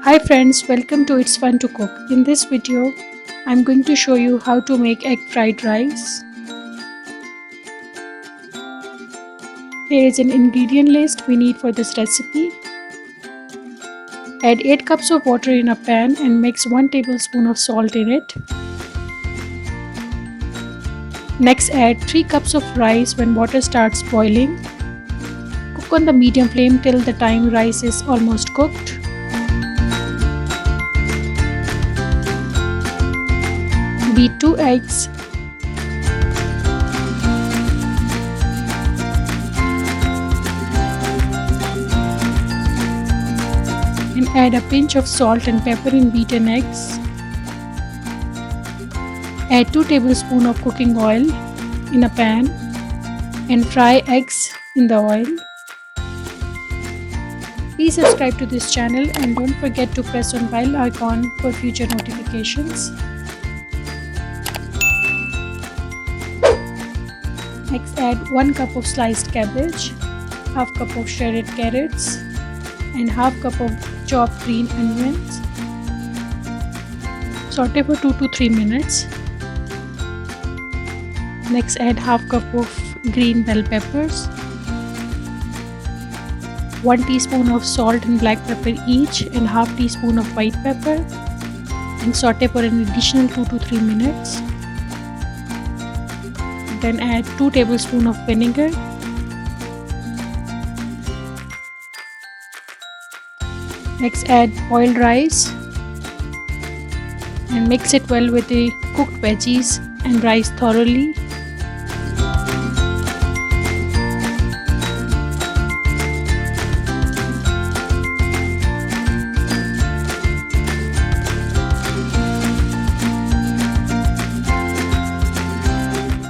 Hi friends, welcome to It's Fun to Cook. In this video, I'm going to show you how to make egg fried rice. Here is an ingredient list we need for this recipe. Add 8 cups of water in a pan and mix 1 tablespoon of salt in it. Next add 3 cups of rice when water starts boiling. Cook on the medium flame till the time rice is almost cooked. Beat 2 eggs. And add a pinch of salt and pepper in beaten eggs. Add 2 tablespoons of cooking oil in a pan and fry eggs in the oil. Please subscribe to this channel and don't forget to press on bell icon for future notifications. Next add 1 cup of sliced cabbage, half cup of shredded carrots and half cup of chopped green onions. Saute for 2 to 3 minutes. Next add half cup of green bell peppers, 1 teaspoon of salt and black pepper each and half teaspoon of white pepper, and saute for an additional 2 to 3 minutes. Then add 2 tablespoons of vinegar. Next add boiled rice and mix it well with the cooked veggies and rice thoroughly.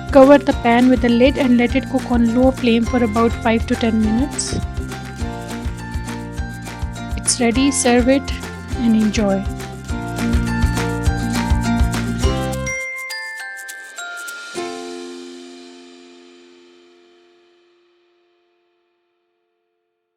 Cover the pan with the lid and let it cook on low flame for about 5 to 10 minutes. It's ready, serve it and enjoy.